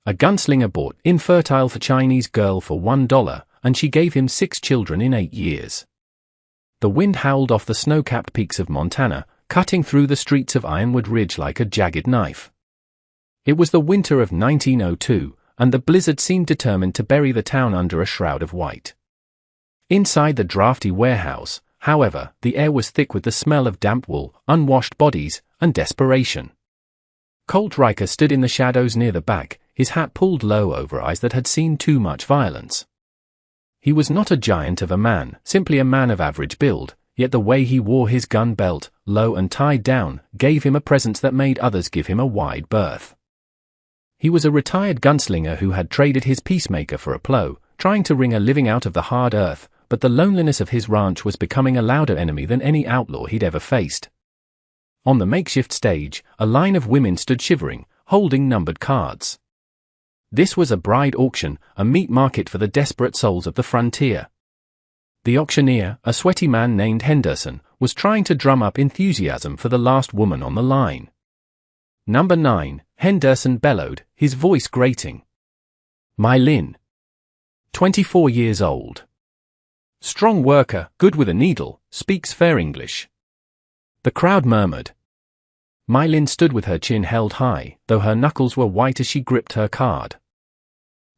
A gunslinger bought Infertile for Chinese girl for $1, and she gave him 6 children in 8 years. The wind howled off the snow-capped peaks of Montana, cutting through the streets of Ironwood Ridge like a jagged knife. It was the winter of 1902, and the blizzard seemed determined to bury the town under a shroud of white. Inside the drafty warehouse, however, the air was thick with the smell of damp wool, unwashed bodies, and desperation. Colt Riker stood in the shadows near the back, his hat pulled low over eyes that had seen too much violence. He was not a giant of a man, simply a man of average build, yet the way he wore his gun belt, low and tied down, gave him a presence that made others give him a wide berth. He was a retired gunslinger who had traded his peacemaker for a plow, trying to wring a living out of the hard earth, but the loneliness of his ranch was becoming a louder enemy than any outlaw he'd ever faced. On the makeshift stage, a line of women stood shivering, holding numbered cards. This was a bride auction, a meat market for the desperate souls of the frontier. The auctioneer, a sweaty man named Henderson, was trying to drum up enthusiasm for the last woman on the line. "Number 9, Henderson bellowed, his voice grating. "My Lynn. 24 years old. Strong worker, good with a needle, speaks fair English." The crowd murmured. My Lynn stood with her chin held high, though her knuckles were white as she gripped her card.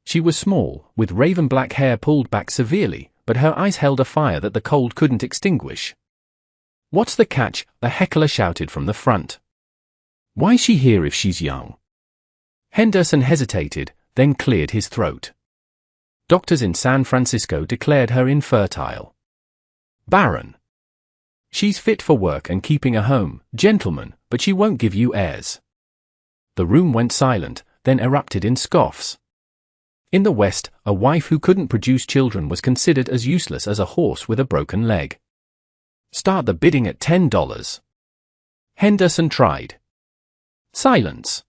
She was small, with raven black hair pulled back severely, but her eyes held a fire that the cold couldn't extinguish. "What's the catch?" a heckler shouted from the front. "Why's she here if she's young?" Henderson hesitated, then cleared his throat. Doctors in San Francisco declared her infertile. "Barren. She's fit for work and keeping a home, gentlemen, but she won't give you heirs." The room went silent, then erupted in scoffs. In the West, a wife who couldn't produce children was considered as useless as a horse with a broken leg. "Start the bidding at $10. Henderson tried. Silence.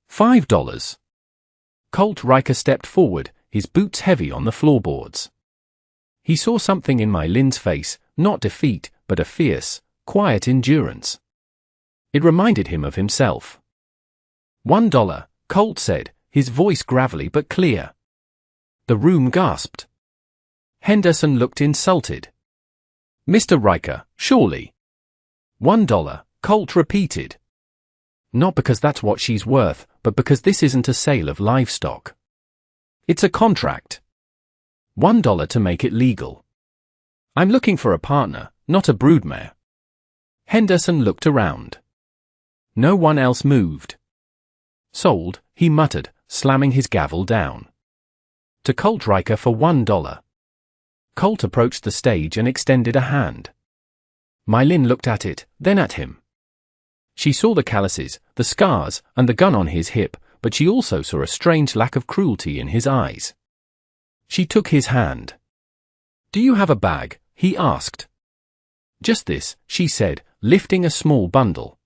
$5. Colt Riker stepped forward, his boots heavy on the floorboards. He saw something in my Lynn's face, not defeat, but a fierce, quiet endurance. It reminded him of himself. $1, Colt said, his voice gravelly but clear. The room gasped. Henderson looked insulted. "Mr. Riker, surely." $1, Colt repeated. "Not because that's what she's worth, but because this isn't a sale of livestock. It's a contract. $1 to make it legal. I'm looking for a partner, not a broodmare." Henderson looked around. No one else moved. "Sold," he muttered, slamming his gavel down. "To Colt Riker for $1. Colt approached the stage and extended a hand. My Lynn looked at it, then at him. She saw the calluses, the scars, and the gun on his hip, but she also saw a strange lack of cruelty in his eyes. She took his hand. "Do you have a bag?" he asked. "Just this," she said, lifting a small bundle.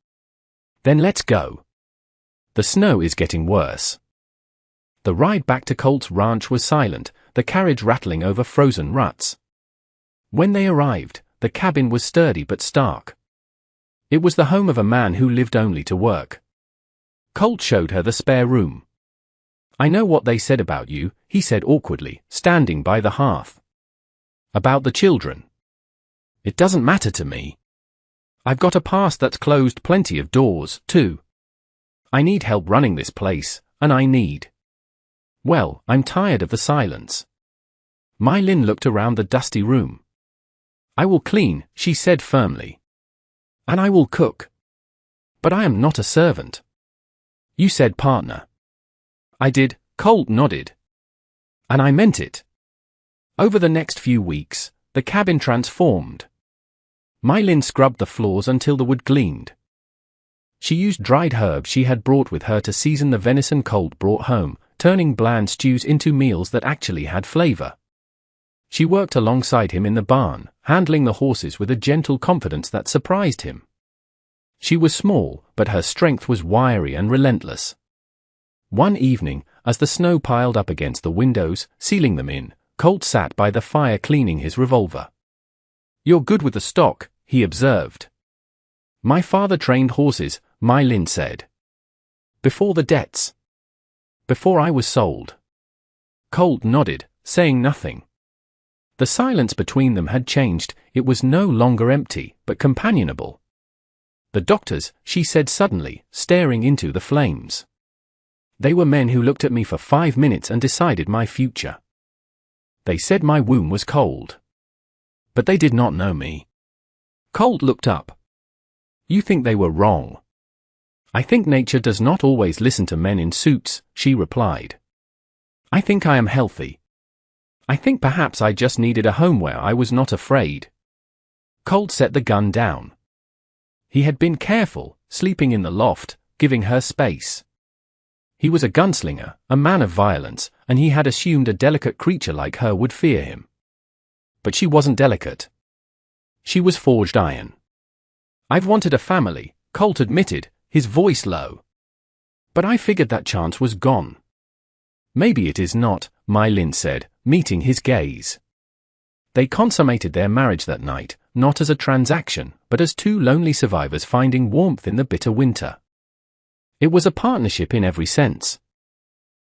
"Then let's go. The snow is getting worse." The ride back to Colt's ranch was silent, the carriage rattling over frozen ruts. When they arrived, the cabin was sturdy but stark. It was the home of a man who lived only to work. Colt showed her the spare room. "I know what they said about you," he said awkwardly, standing by the hearth. "About the children. It doesn't matter to me. I've got a past that's closed plenty of doors, too. I need help running this place, and well, I'm tired of the silence." My Lynn looked around the dusty room. "I will clean," she said firmly. "And I will cook. But I am not a servant." "You said partner." "I did," Colt nodded. "And I meant it." Over the next few weeks, the cabin transformed. My Lynn scrubbed the floors until the wood gleamed. She used dried herbs she had brought with her to season the venison Colt brought home, turning bland stews into meals that actually had flavor. She worked alongside him in the barn, handling the horses with a gentle confidence that surprised him. She was small, but her strength was wiry and relentless. One evening, as the snow piled up against the windows, sealing them in, Colt sat by the fire cleaning his revolver. "You're good with the stock," he observed. "My father trained horses," My Lynn said. "Before the debts." Before I was sold. Colt nodded, saying nothing. The silence between them had changed. It was no longer empty, but companionable. The doctors, she said suddenly, staring into the flames. They were men who looked at me for 5 minutes and decided my future. They said my womb was cold. But they did not know me. Colt looked up. You think they were wrong? I think nature does not always listen to men in suits, she replied. I think I am healthy. I think perhaps I just needed a home where I was not afraid. Colt set the gun down. He had been careful, sleeping in the loft, giving her space. He was a gunslinger, a man of violence, and he had assumed a delicate creature like her would fear him. But she wasn't delicate. She was forged iron. I've wanted a family, Colt admitted, his voice low. But I figured that chance was gone. Maybe it is not, Mylin said, meeting his gaze. They consummated their marriage that night, not as a transaction, but as two lonely survivors finding warmth in the bitter winter. It was a partnership in every sense.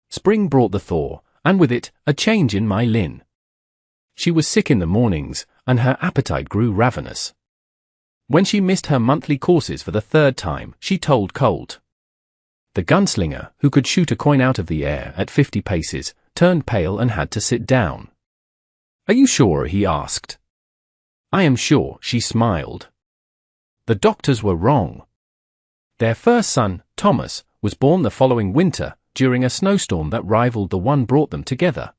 Spring brought the thaw, and with it, a change in Mylin. She was sick in the mornings, and her appetite grew ravenous. When she missed her monthly courses for the 3rd time, she told Colt. The gunslinger, who could shoot a coin out of the air at 50 paces, turned pale and had to sit down. Are you sure? He asked. I am sure, she smiled. The doctors were wrong. Their first son, Thomas, was born the following winter, during a snowstorm that rivaled the one brought them together.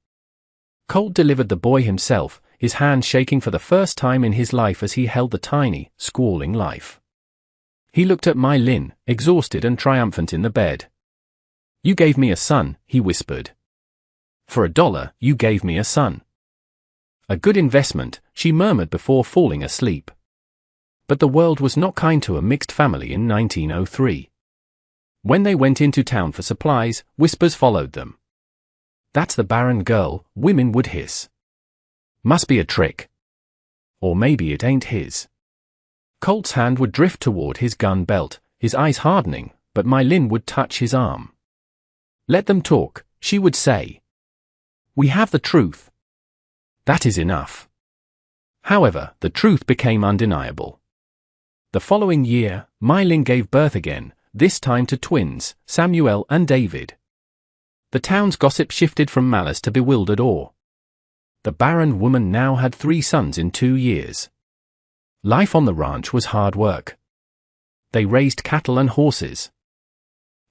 Colt delivered the boy himself, his hand shaking for the first time in his life as he held the tiny, squalling life. He looked at Mylin, exhausted and triumphant in the bed. You gave me a son, he whispered. For $1, you gave me a son. A good investment, she murmured before falling asleep. But the world was not kind to a mixed family in 1903. When they went into town for supplies, whispers followed them. That's the barren girl, women would hiss. Must be a trick. Or maybe it ain't his. Colt's hand would drift toward his gun belt, his eyes hardening, but Mylin would touch his arm. Let them talk, she would say. We have the truth. That is enough. However, the truth became undeniable. The following year, Mylin gave birth again, this time to twins, Samuel and David. The town's gossip shifted from malice to bewildered awe. The barren woman now had 3 sons in 2 years. Life on the ranch was hard work. They raised cattle and horses.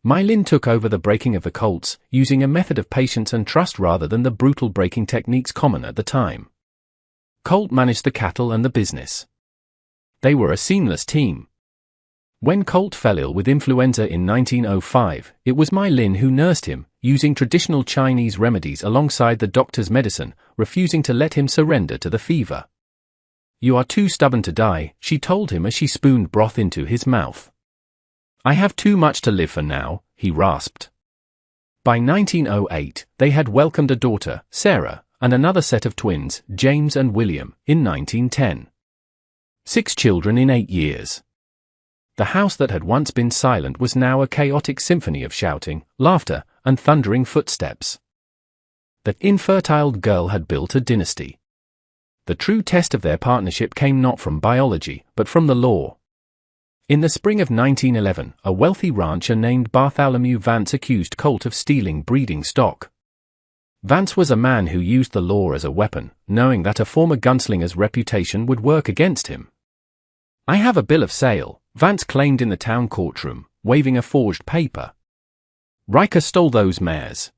Mylin took over the breaking of the colts, using a method of patience and trust rather than the brutal breaking techniques common at the time. Colt managed the cattle and the business. They were a seamless team. When Colt fell ill with influenza in 1905, it was Mylin who nursed him, using traditional Chinese remedies alongside the doctor's medicine, refusing to let him surrender to the fever. You are too stubborn to die, she told him as she spooned broth into his mouth. I have too much to live for now, he rasped. By 1908, they had welcomed a daughter, Sarah, and another set of twins, James and William, in 1910. 6 children in 8 years. The house that had once been silent was now a chaotic symphony of shouting, laughter, and thundering footsteps. The infertile girl had built a dynasty. The true test of their partnership came not from biology, but from the law. In the spring of 1911, a wealthy rancher named Bartholomew Vance accused Colt of stealing breeding stock. Vance was a man who used the law as a weapon, knowing that a former gunslinger's reputation would work against him. I have a bill of sale, Vance claimed in the town courtroom, waving a forged paper. Riker stole those mares.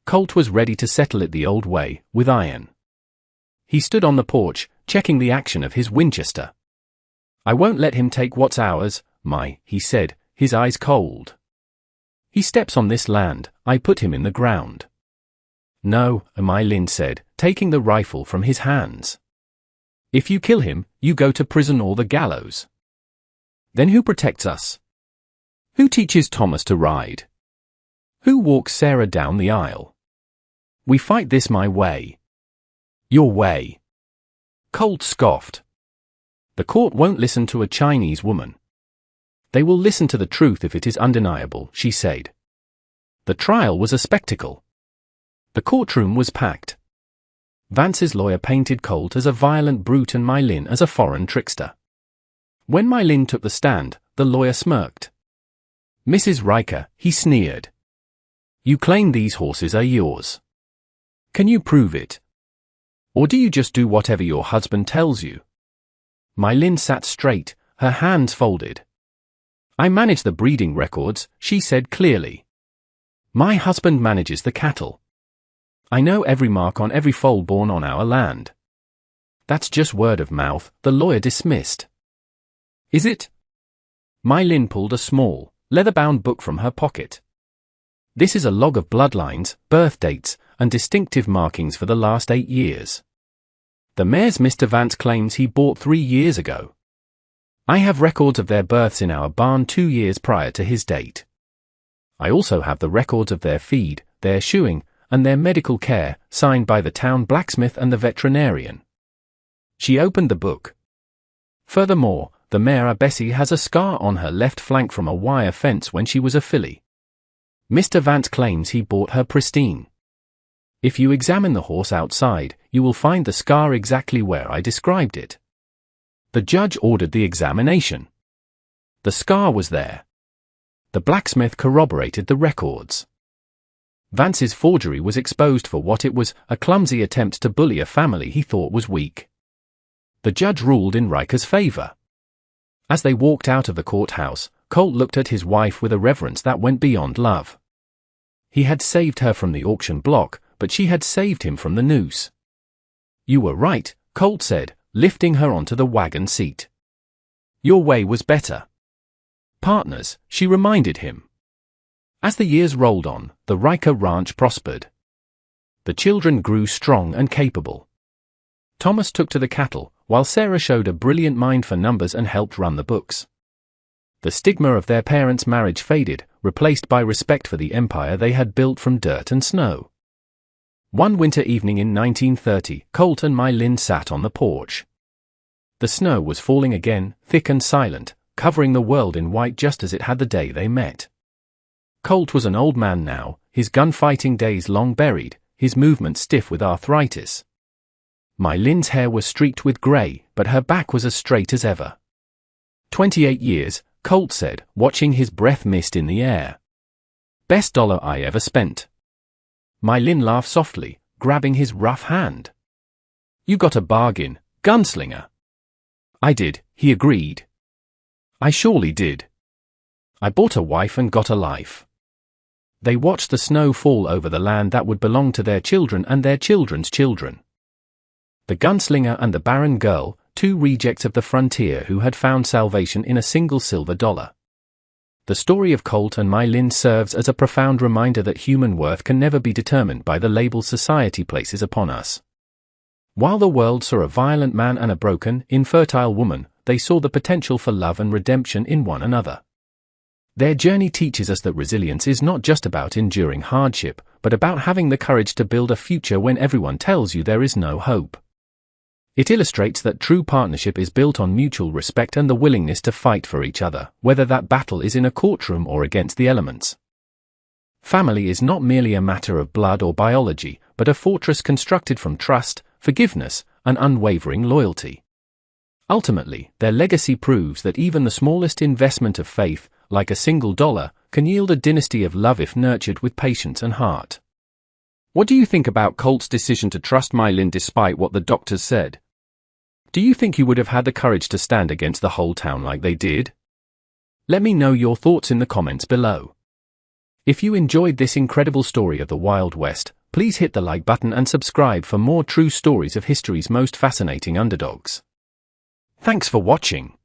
Colt was ready to settle it the old way, with iron. He stood on the porch, checking the action of his Winchester. I won't let him take what's ours, he said, his eyes cold. He steps on this land, I put him in the ground. No, Mylin said, taking the rifle from his hands. If you kill him, you go to prison or the gallows. Then who protects us? Who teaches Thomas to ride? Who walks Sarah down the aisle? We fight this my way. Your way. Colt scoffed. The court won't listen to a Chinese woman. They will listen to the truth if it is undeniable, she said. The trial was a spectacle. The courtroom was packed. Vance's lawyer painted Colt as a violent brute and My Lin as a foreign trickster. When My Lin took the stand, the lawyer smirked. "Mrs. Riker," he sneered. "You claim these horses are yours. Can you prove it? Or do you just do whatever your husband tells you?" My Lin sat straight, her hands folded. "I manage the breeding records," she said clearly. "My husband manages the cattle. I know every mark on every foal born on our land." "That's just word of mouth," the lawyer dismissed. "Is it?" My Lin pulled a small, leather-bound book from her pocket. "This is a log of bloodlines, birth dates, and distinctive markings for the last 8 years. The mares Mr. Vance claims he bought 3 years ago. I have records of their births in our barn 2 years prior to his date. I also have the records of their feed, their shoeing, and their medical care, signed by the town blacksmith and the veterinarian." She opened the book. "Furthermore, the mare Bessie has a scar on her left flank from a wire fence when she was a filly. Mr. Vance claims he bought her pristine. If you examine the horse outside, you will find the scar exactly where I described it." The judge ordered the examination. The scar was there. The blacksmith corroborated the records. Vance's forgery was exposed for what it was, a clumsy attempt to bully a family he thought was weak. The judge ruled in Riker's favor. As they walked out of the courthouse, Colt looked at his wife with a reverence that went beyond love. He had saved her from the auction block, but she had saved him from the noose. "You were right," Colt said, lifting her onto the wagon seat. "Your way was better." "Partners," she reminded him. As the years rolled on, the Riker ranch prospered. The children grew strong and capable. Thomas took to the cattle, while Sarah showed a brilliant mind for numbers and helped run the books. The stigma of their parents' marriage faded, replaced by respect for the empire they had built from dirt and snow. One winter evening in 1930, Colt and My Lin sat on the porch. The snow was falling again, thick and silent, covering the world in white just as it had the day they met. Colt was an old man now, his gunfighting days long buried, his movements stiff with arthritis. My Lin's hair was streaked with grey, but her back was as straight as ever. 28 years, Colt said, watching his breath mist in the air. "Best dollar I ever spent." My Lin laughed softly, grabbing his rough hand. "You got a bargain, Gunslinger." "I did," he agreed. "I surely did. I bought a wife and got a life." They watched the snow fall over the land that would belong to their children and their children's children. The Gunslinger and the barren girl, 2 rejects of the frontier who had found salvation in a single silver dollar. The story of Colt and My Lin serves as a profound reminder that human worth can never be determined by the labels society places upon us. While the world saw a violent man and a broken, infertile woman, they saw the potential for love and redemption in one another. Their journey teaches us that resilience is not just about enduring hardship, but about having the courage to build a future when everyone tells you there is no hope. It illustrates that true partnership is built on mutual respect and the willingness to fight for each other, whether that battle is in a courtroom or against the elements. Family is not merely a matter of blood or biology, but a fortress constructed from trust, forgiveness, and unwavering loyalty. Ultimately, their legacy proves that even the smallest investment of faith, like a single dollar, can yield a dynasty of love if nurtured with patience and heart. What do you think about Colt's decision to trust My Lin despite what the doctors said? Do you think you would have had the courage to stand against the whole town like they did? Let me know your thoughts in the comments below. If you enjoyed this incredible story of the Wild West, please hit the like button and subscribe for more true stories of history's most fascinating underdogs. Thanks for watching.